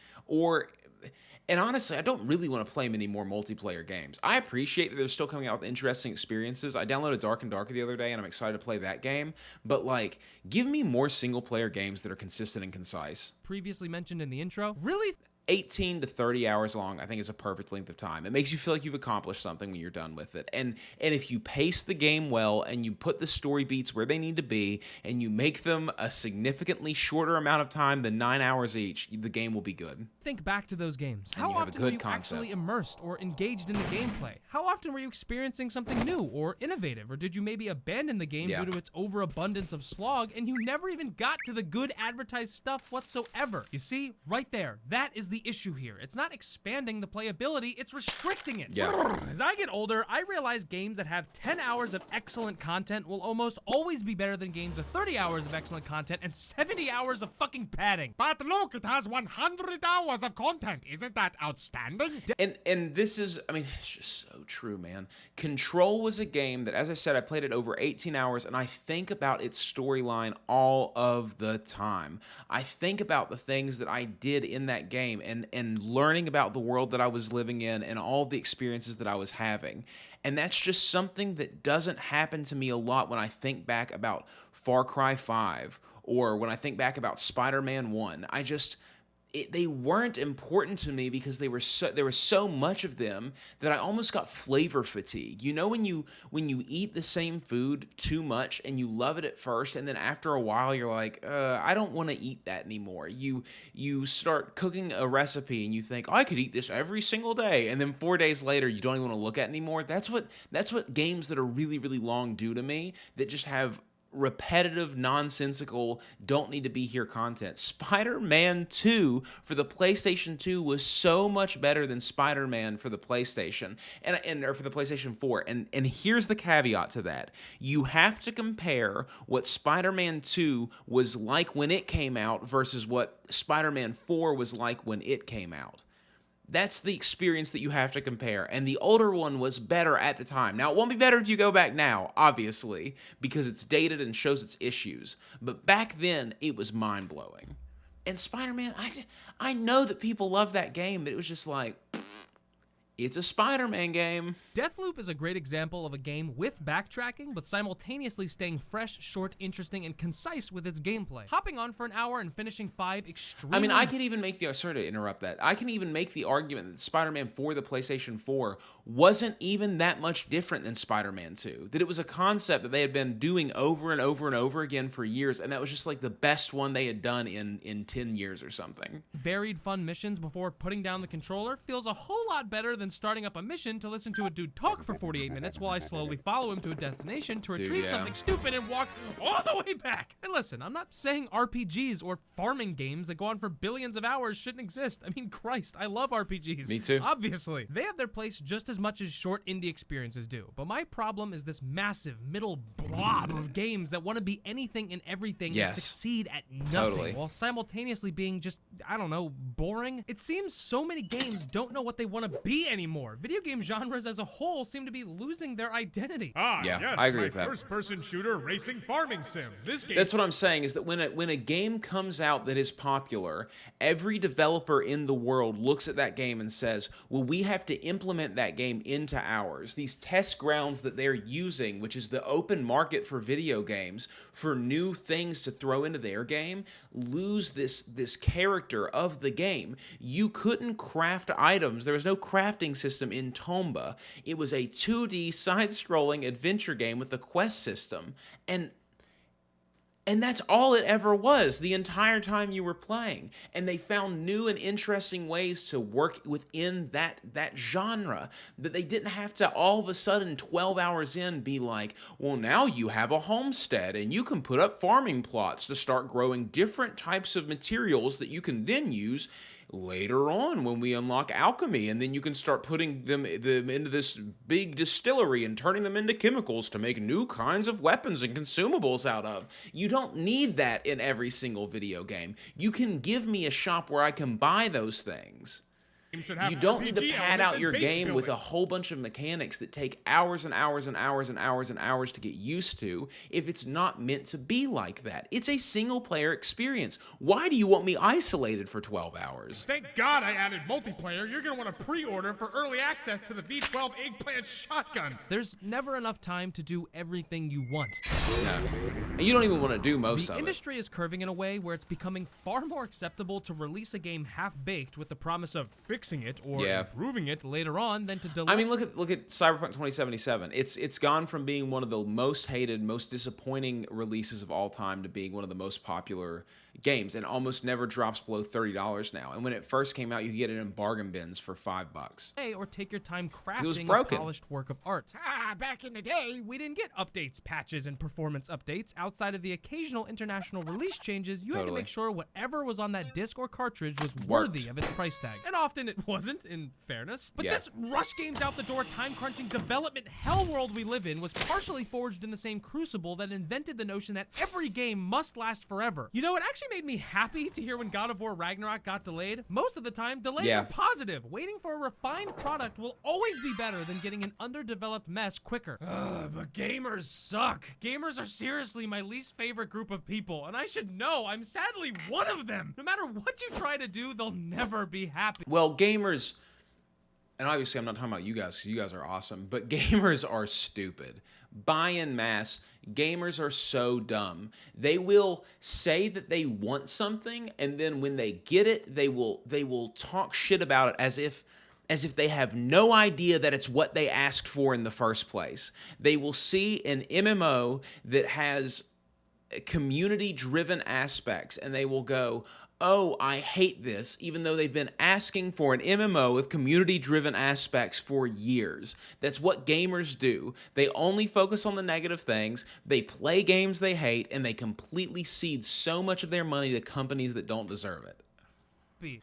S1: And honestly, I don't really want to play many more multiplayer games. I appreciate that they're still coming out with interesting experiences. I downloaded Dark and Darker the other day, and I'm excited to play that game. But, like, give me more single-player games that are consistent and concise.
S2: Previously mentioned in the intro. Really?
S1: 18 to 30 hours long, I think, is a perfect length of time. It makes you feel like you've accomplished something when you're done with it. And if you pace the game well and you put the story beats where they need to be and you make them a significantly shorter amount of time than 9 hours each, the game will be good.
S2: Think back to those games.
S1: And
S2: How
S1: you have a
S2: often were
S1: good
S2: you
S1: concept.
S2: actually immersed or engaged in the gameplay? How often were you experiencing something new or innovative? Or did you maybe abandon the game due to its overabundance of slog and you never even got to the good advertised stuff whatsoever? You see, right there, that is the the issue here. It's not expanding the playability, it's restricting it.
S1: Yeah.
S2: As I get older, I realize games that have 10 hours of excellent content will almost always be better than games with 30 hours of excellent content and 70 hours of fucking padding.
S5: But look, it has 100 hours of content. Isn't that outstanding?
S1: And this is, I mean, it's just so true, man. Control was a game that, as I said, I played it over 18 hours, and I think about its storyline all of the time. I think about the things that I did in that game and learning about the world that I was living in and all the experiences that I was having. And that's just something that doesn't happen to me a lot when I think back about Far Cry 5 or when I think back about Spider-Man 1. They weren't important to me because there was so much of them that I almost got flavor fatigue. You know, when you eat the same food too much and you love it at first, and then after a while you're like, I don't want to eat that anymore. You start cooking a recipe and you think, I could eat this every single day, and then 4 days later you don't even want to look at it anymore. That's what games that are really, really long do to me, that just have repetitive, nonsensical, don't need to be here content. Spider-Man 2 for the PlayStation 2 was so much better than Spider-Man for the PlayStation or for the PlayStation 4. And here's the caveat to that. You have to compare what Spider-Man 2 was like when it came out versus what Spider-Man 4 was like when it came out. That's the experience that you have to compare. And the older one was better at the time. Now, it won't be better if you go back now, obviously, because it's dated and shows its issues. But back then, it was mind-blowing. And Spider-Man, I know that people love that game, but it was just like, it's a Spider-Man game.
S2: Deathloop is a great example of a game with backtracking, but simultaneously staying fresh, short, interesting, and concise with its gameplay. Hopping on for an hour and finishing 5 extremely...
S1: I mean, I can even make the... Sorry to interrupt that. I can even make the argument that Spider-Man 4, the PlayStation 4, wasn't even that much different than Spider-Man 2. That it was a concept that they had been doing over and over and over again for years, and that was just like the best one they had done in 10 years or something.
S2: Varied fun missions before putting down the controller feels a whole lot better than starting up a mission to listen to a dude talk for 48 minutes while I slowly follow him to a destination to retrieve something stupid and walk all the way back. And listen, I'm not saying RPGs or farming games that go on for billions of hours shouldn't exist. I mean, Christ, I love RPGs.
S1: Me too.
S2: Obviously. They have their place just as much as short indie experiences do. But my problem is this massive middle blob of games that want to be anything and everything and succeed at nothing while simultaneously being just, I don't know, boring. It seems so many games don't know what they want to be anymore. Video game genres as a whole seem to be losing their identity.
S5: Yes,
S1: I agree with that.
S5: First-person shooter racing farming sim. This game.
S1: That's what I'm saying, is that when a game comes out that is popular, every developer in the world looks at that game and says, well, we have to implement that game into ours. These test grounds that they're using, which is the open market for video games, for new things to throw into their game, lose this character of the game. You couldn't craft items. There was no crafting system in Tomba. It was a 2D side-scrolling adventure game with a quest system. And that's all it ever was the entire time you were playing. And they found new and interesting ways to work within that genre, that they didn't have to all of a sudden 12 hours in be like, well, now you have a homestead and you can put up farming plots to start growing different types of materials that you can then use later on when we unlock alchemy, and then you can start putting them into this big distillery and turning them into chemicals to make new kinds of weapons and consumables out of. You don't need that in every single video game. You can give me a shop where I can buy those things. You don't need to pad out your game with a whole bunch of mechanics that take hours and hours and hours and hours and hours to get used to if it's not meant to be like that. It's a single-player experience. Why do you want me isolated for 12 hours?
S5: Thank God I added multiplayer. You're going to want to pre-order for early access to the V12 eggplant shotgun.
S2: There's never enough time to do everything you want.
S1: No. And you don't even want to do most of it.
S2: The industry is curving in a way where it's becoming far more acceptable to release a game half-baked with the promise of fixing fixing it or
S1: Yeah.
S2: improving it later on than to delay.
S1: I mean, look at Cyberpunk 2077. It's gone from being one of the most hated, most disappointing releases of all time to being one of the most popular games, and almost never drops below $30 now. And when it first came out, you could get it in bargain bins for $5.
S2: or take your time
S1: was
S2: crafting a
S1: broken.
S2: polished work of art.
S5: Back in the day,
S2: We didn't get updates, patches, and performance updates. Outside of the occasional international release changes, you had to
S1: Totally.
S2: make sure whatever was on that disc or cartridge was
S1: Worked.
S2: worthy of its price tag. And often it wasn't, in fairness. But
S1: Yeah.
S2: this rush games out the door, time-crunching development hell world we live in was partially forged in the same crucible that invented the notion that every game must last forever. You know, it actually made me happy to hear when God of War Ragnarok got delayed. Most of the time, delays
S1: Yeah.
S2: are positive. Waiting for a refined product will always be better than getting an underdeveloped mess quicker. But gamers suck. Gamers are seriously my least favorite group of people, and I should know I'm sadly one of them. No matter what you try to do, they'll never be happy.
S1: Well, gamers, and obviously I'm not talking about you guys, because you guys are awesome, but gamers are stupid. By en masse, gamers are so dumb. They will say that they want something, and then when they get it, they will talk shit about it as if they have no idea that it's what they asked for in the first place. They will see an MMO that has community-driven aspects, and they will go, oh, I hate this, even though they've been asking for an MMO with community-driven aspects for years. That's what gamers do. They only focus on the negative things, they play games they hate, and they completely cede so much of their money to companies that don't deserve it.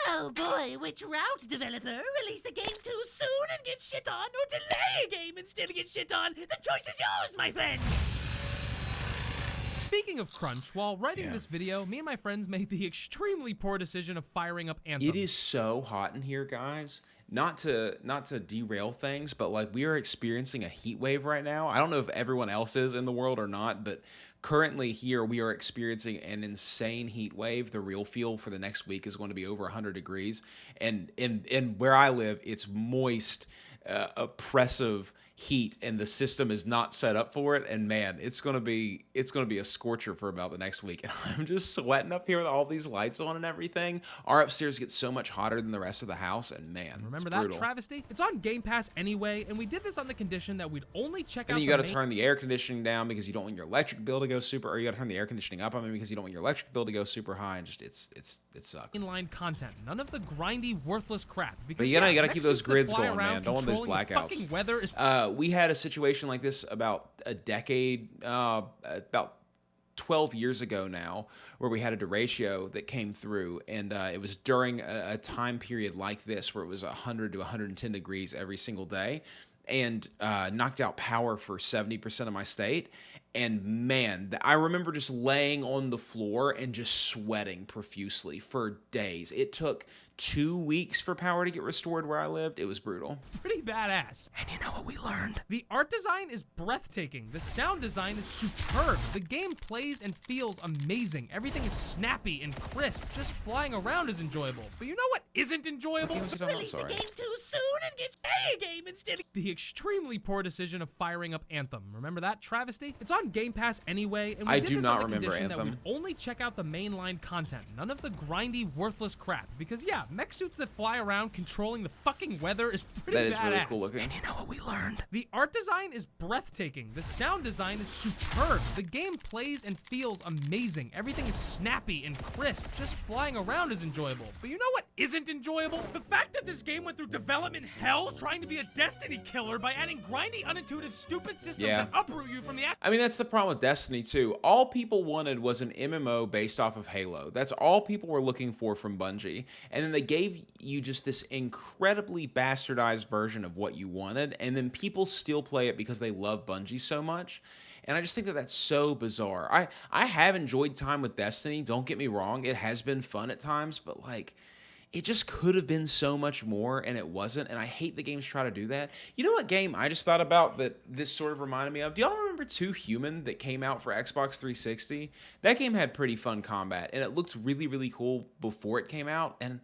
S4: Oh boy, which route, developer? Release the game too soon and get shit on, or delay a game and still get shit on? The choice is yours, my friend!
S2: Speaking of crunch, while writing this video, me and my friends made the extremely poor decision of firing up Anthem.
S1: It is so hot in here, guys. Not to derail things, but like we are experiencing a heat wave right now. I don't know if everyone else is in the world or not, but currently here we are experiencing an insane heat wave. The real feel for the next week is going to be over 100 degrees. And in where I live, it's moist, oppressive heat, and the system is not set up for it. And man, it's gonna be a scorcher for about the next week. And I'm just sweating up here with all these lights on and everything. Our upstairs gets so much hotter than the rest of the house, and man,
S2: Remember
S1: it's
S2: that
S1: brutal.
S2: travesty? It's on Game Pass anyway, and we did this on the condition that we'd only check
S1: And
S2: out
S1: then you
S2: the
S1: got to
S2: main
S1: turn the air conditioning down because you don't want your electric bill to go super, or you got to turn the air conditioning up, because you don't want your electric bill to go super high, and just it sucks.
S2: inline content. None of the grindy, worthless crap. Because,
S1: But you gotta
S2: yeah,
S1: keep
S2: mech
S1: those
S2: suits that
S1: grids
S2: fly
S1: going,
S2: around
S1: man. Don't want those
S2: controlling the
S1: blackouts.
S2: fucking weather is
S1: We had a situation like this about a decade, about 12 years ago now, where we had a derecho that came through, and it was during a time period like this where it was 100 to 110 degrees every single day, and knocked out power for 70% of my state. And man, I remember just laying on the floor and just sweating profusely for days. It took 2 weeks for power to get restored where I lived. It was brutal.
S2: pretty badass. And you know what we learned? The art design is breathtaking. The sound design is superb. The game plays and feels amazing. Everything is snappy and crisp. Just flying around is enjoyable. But you know what isn't enjoyable?
S1: What was you talking about?
S4: Release the
S1: Sorry.
S4: game too soon and get a game instead.
S2: The extremely poor decision of firing up Anthem. Remember that travesty? It's on Game Pass anyway, and we
S1: I
S2: did
S1: do
S2: this
S1: not
S2: on the
S1: remember
S2: condition that
S1: Anthem.
S2: we'd only check out the mainline content. None of the grindy, worthless crap. Because yeah, mech suits that fly around controlling the fucking weather is pretty
S1: That is
S2: badass.
S1: really cool looking.
S2: And you know what we learned? The art design is breathtaking. The sound design is superb. The game plays and feels amazing. Everything is snappy and crisp. Just flying around is enjoyable. But you know what isn't enjoyable? The fact that this game went through development hell trying to be a Destiny killer by adding grindy, unintuitive, stupid systems
S1: Yeah.
S2: that uproot you from the
S1: I mean, that's the problem with Destiny too. All people wanted was an MMO based off of Halo. That's all people were looking for from Bungie. And then they gave you just this incredibly bastardized version of what you wanted, and then people still play it because they love Bungie so much. And I just think that that's so bizarre. I have enjoyed time with Destiny, don't get me wrong. It has been fun at times, but like, it just could have been so much more, and it wasn't, and I hate the games try to do that. You know what game I just thought about that this sort of reminded me of? Do y'all remember 2 Human that came out for Xbox 360? That game had pretty fun combat, and it looked really, really cool before it came out, and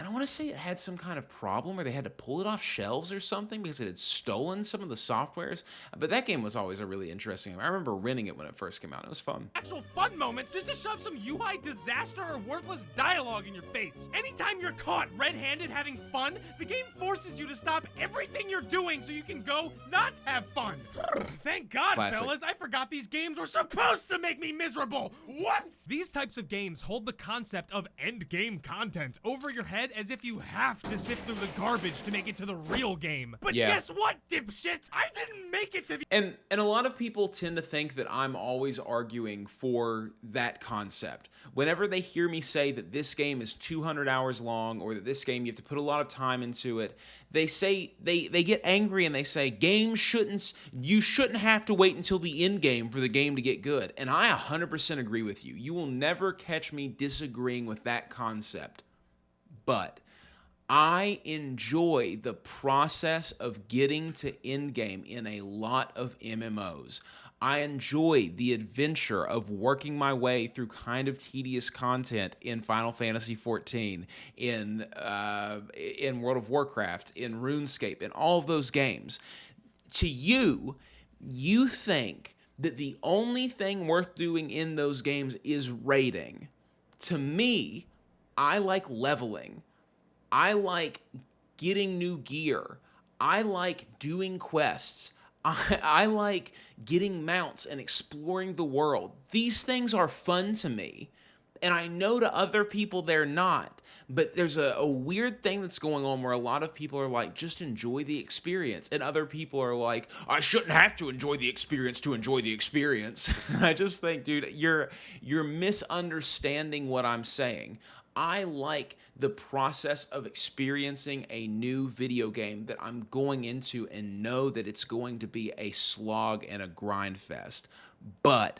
S1: and I want to say it had some kind of problem where they had to pull it off shelves or something because it had stolen some of the softwares. But that game was always a really interesting game. I remember renting it when it first came out. It was fun.
S2: Actual fun moments just to shove some UI disaster or worthless dialogue in your face. Anytime you're caught red-handed having fun, the game forces you to stop everything you're doing so you can go not have fun. Thank God,
S1: Classic.
S2: fellas, I forgot these games were supposed to make me miserable. What? These types of games hold the concept of endgame content over your head as if you have to sift through the garbage to make it to the real game. But guess what, dipshit? I didn't make it to the—
S1: And a lot of people tend to think that I'm always arguing for that concept. Whenever they hear me say that this game is 200 hours long or that this game you have to put a lot of time into it, they say they get angry and they say you shouldn't have to wait until the end game for the game to get good. And I 100% agree with you. You will never catch me disagreeing with that concept. But I enjoy the process of getting to endgame in a lot of MMOs. I enjoy the adventure of working my way through kind of tedious content in Final Fantasy XIV, in World of Warcraft, in RubeusCubeus, in all of those games. To you think that the only thing worth doing in those games is raiding. To me, I like leveling. I like getting new gear. I like doing quests. I like getting mounts and exploring the world. These things are fun to me. And I know to other people they're not. But there's a weird thing that's going on where a lot of people are like, just enjoy the experience. And other people are like, I shouldn't have to enjoy the experience to enjoy the experience. I just think, dude, you're misunderstanding what I'm saying. I like the process of experiencing a new video game that I'm going into and know that it's going to be a slog and a grind fest. But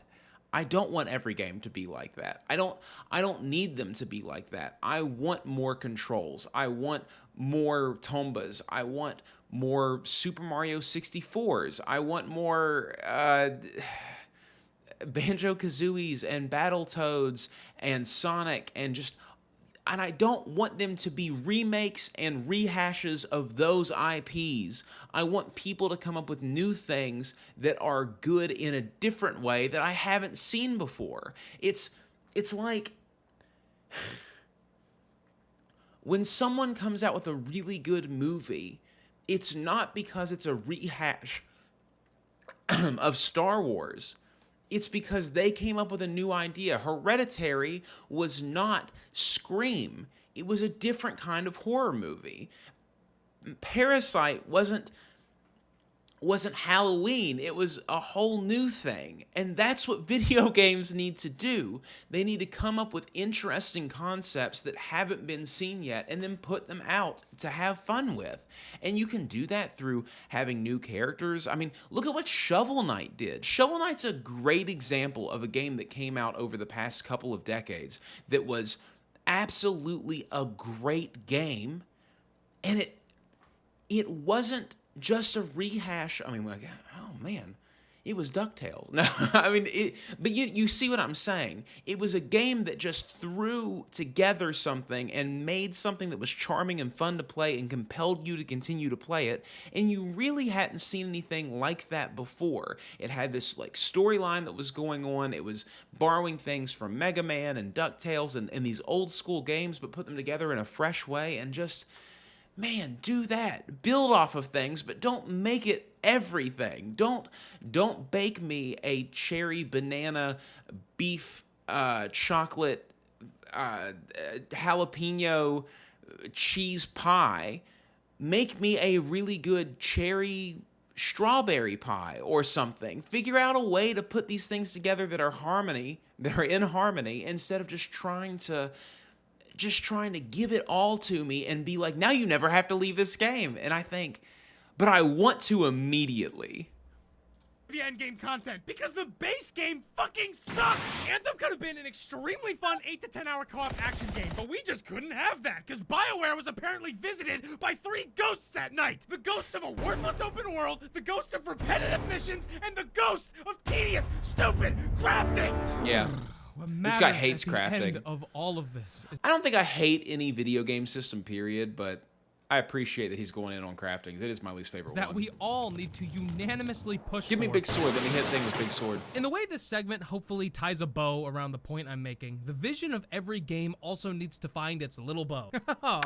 S1: I don't want every game to be like that. I don't need them to be like that. I want more controls. I want more Tombas. I want more Super Mario 64s. I want more Banjo-Kazooies and Battletoads and Sonic and just... And I don't want them to be remakes and rehashes of those IPs. I want people to come up with new things that are good in a different way that I haven't seen before. It's like when someone comes out with a really good movie, it's not because it's a rehash of Star Wars. It's because they came up with a new idea. Hereditary was not Scream. It was a different kind of horror movie. Parasite wasn't Halloween. It was a whole new thing. And that's what video games need to do. They need to come up with interesting concepts that haven't been seen yet and then put them out to have fun with. And you can do that through having new characters. I mean, look at what Shovel Knight did. Shovel Knight's a great example of a game that came out over the past couple of decades that was absolutely a great game. And it wasn't just a rehash. I mean, like, oh man, it was DuckTales. No, I mean, but you see what I'm saying. It was a game that just threw together something and made something that was charming and fun to play and compelled you to continue to play it. And you really hadn't seen anything like that before. It had this like storyline that was going on. It was borrowing things from Mega Man and DuckTales and these old school games, but put them together in a fresh way and just... Man, do that. Build off of things, but don't make it everything. Don't bake me a cherry banana beef chocolate jalapeno cheese pie. Make me a really good cherry strawberry pie or something. Figure out a way to put these things together that are in harmony instead of just trying to give it all to me and be like, now you never have to leave this game. And I think, but I want to immediately.
S2: The endgame content, because the base game fucking sucked! Anthem could have been an extremely fun 8 to 10 hour co-op action game, but we just couldn't have that, because BioWare was apparently visited by 3 ghosts that night! The ghost of a worthless open world, the ghost of repetitive missions, and the ghost of tedious, stupid crafting!
S1: Yeah.
S2: What
S1: This guy
S2: matters
S1: hates
S2: at the
S1: crafting.
S2: end of all of this is
S1: I don't think I hate any video game system, period, but I appreciate that he's going in on crafting. It is my least favorite
S2: that
S1: one.
S2: we all need to unanimously push
S1: Give me
S2: for.
S1: big sword. Let me hit thing with big sword.
S2: In the way this segment hopefully ties a bow around the point I'm making, the vision of every game also needs to find its little bow.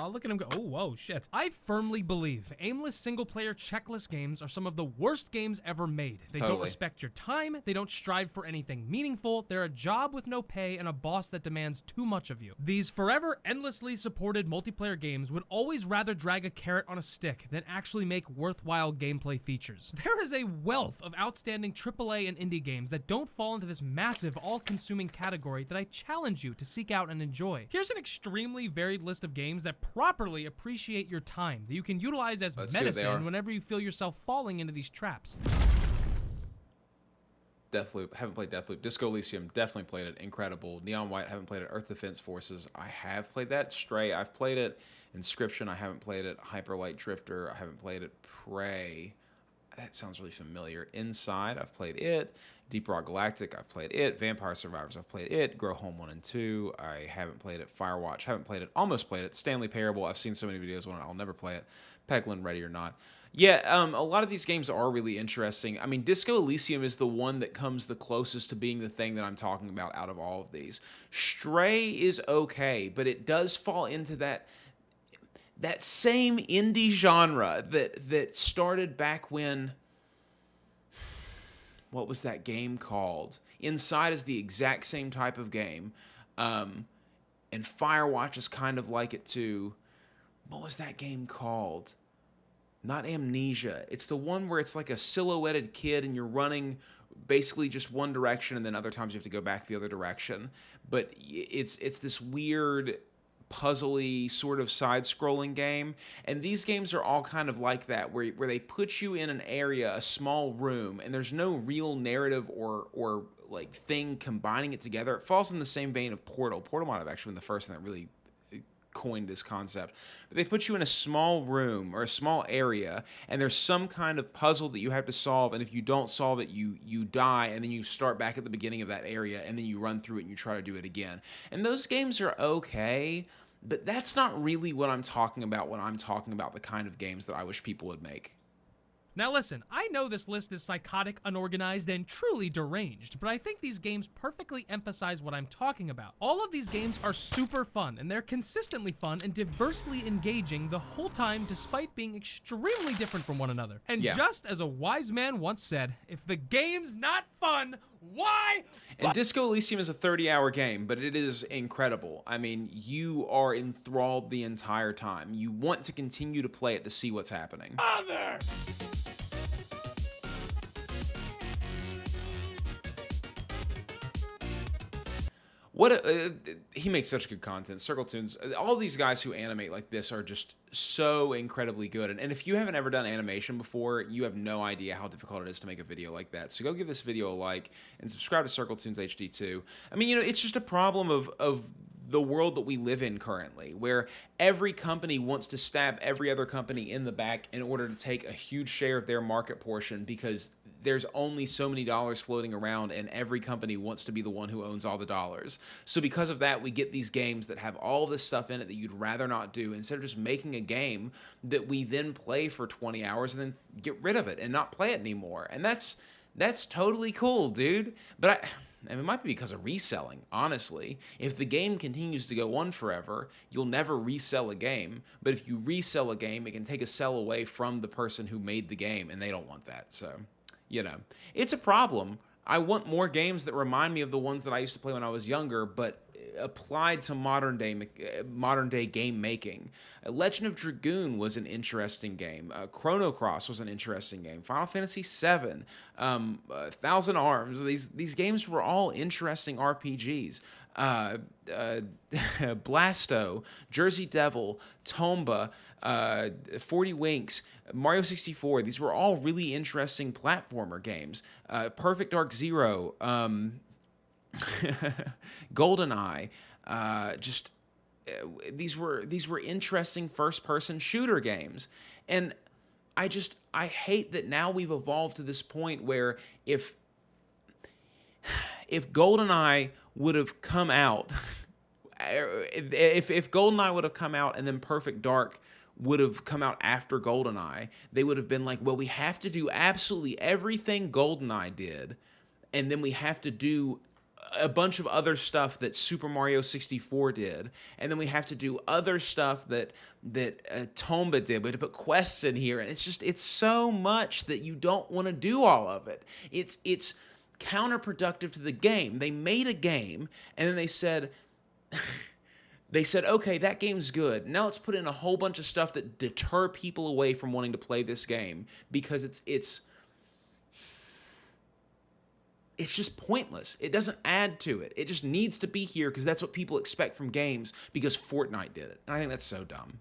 S2: Look at him go. Oh, whoa, shit. I firmly believe aimless single-player checklist games are some of the worst games ever made. They don't
S1: Totally.
S2: respect your time, they don't strive for anything meaningful, they're a job with no pay and a boss that demands too much of you. These forever endlessly supported multiplayer games would always rather drag a carrot on a stick than actually make worthwhile gameplay features. There is a wealth of outstanding AAA and indie games that don't fall into this massive, all-consuming category that I challenge you to seek out and enjoy. Here's an extrememly varied list of games that properly appreciate your time, that you can utilize as
S1: Let's see what they are.
S2: medicine whenever you feel yourself falling into these traps.
S1: Deathloop. Haven't played Deathloop. Disco Elysium. Definitely played it. Incredible. Neon White. Haven't played it. Earth Defense Forces. I have played that. Stray. I've played it. Inscription. I haven't played it. Hyper Light Drifter. I haven't played it. Prey. That sounds really familiar. Inside. I've played it. Deep Rock Galactic. I've played it. Vampire Survivors. I've played it. Grow Home 1 and 2. I haven't played it. Firewatch. Haven't played it. Almost played it. Stanley Parable. I've seen so many videos on it. I'll never play it. Peglin, Ready or Not. Yeah, a lot of these games are really interesting. I mean, Disco Elysium is the one that comes the closest to being the thing that I'm talking about out of all of these. Stray is okay, but it does fall into that same indie genre that started back when... What was that game called? Inside is the exact same type of game. And Firewatch is kind of like it too. What was that game called? Not Amnesia. It's the one where it's like a silhouetted kid and you're running basically just one direction and then other times you have to go back the other direction. But it's this weird puzzly sort of side-scrolling game. And these games are all kind of like that, where they put you in an area, a small room, and there's no real narrative or like thing combining it together. It falls in the same vein of Portal. Portal might have actually been the first thing that really coined this concept. But they put you in a small room or a small area, and there's some kind of puzzle that you have to solve, and if you don't solve it, you die, and then you start back at the beginning of that area, and then you run through it and you try to do it again. And those games are okay, but that's not really what I'm talking about when I'm talking about the kind of games that I wish people would make.
S2: Now listen, I know this list is psychotic, unorganized, and truly deranged, but I think these games perfectly emphasize what I'm talking about. All of these games are super fun, and they're consistently fun and diversely engaging the whole time despite being extremely different from one another. And just as a wise man once said, if the game's not fun, why?
S1: And Disco Elysium is a 30-hour game, but it is incredible. I mean, you are enthralled the entire time. You want to continue to play it to see what's happening.
S5: Mother!
S1: He makes such good content. Circle Tunes, all these guys who animate like this are just so incredibly good. And if you haven't ever done animation before, you have no idea how difficult it is to make a video like that. So go give this video a like and subscribe to Circle Tunes HD too. I mean, it's just a problem of the world that we live in currently, where every company wants to stab every other company in the back in order to take a huge share of their market portion, because there's only so many dollars floating around and every company wants to be the one who owns all the dollars. So because of that, we get these games that have all this stuff in it that you'd rather not do, instead of just making a game that we then play for 20 hours and then get rid of it and not play it anymore. And that's totally cool, dude. But it might be because of reselling, honestly. If the game continues to go on forever, you'll never resell a game. But if you resell a game, it can take a sell away from the person who made the game, and they don't want that. So, it's a problem. I want more games that remind me of the ones that I used to play when I was younger, but applied to modern day game making. Legend of Dragoon was an interesting game. Chrono Cross was an interesting game. Final Fantasy VII, Thousand Arms. These games were all interesting RPGs. Blasto, Jersey Devil, Tomba, 40 Winks, Mario 64. These were all really interesting platformer games. Perfect Dark Zero, GoldenEye, these were interesting first-person shooter games. And I hate that now we've evolved to this point where if GoldenEye would have come out, if GoldenEye would have come out and then Perfect Dark would have come out after GoldenEye, they would have been like, well, we have to do absolutely everything GoldenEye did, and then we have to do a bunch of other stuff that Super Mario 64 did, and then we have to do other stuff that Tomba did. We had to put quests in here, and it's so much that you don't want to do all of it. It's counterproductive to the game. They made a game, and then they said, okay, that game's good. Now let's put in a whole bunch of stuff that deter people away from wanting to play this game because it's just pointless. It doesn't add to it. It just needs to be here because that's what people expect from games because Fortnite did it. And I think that's so dumb.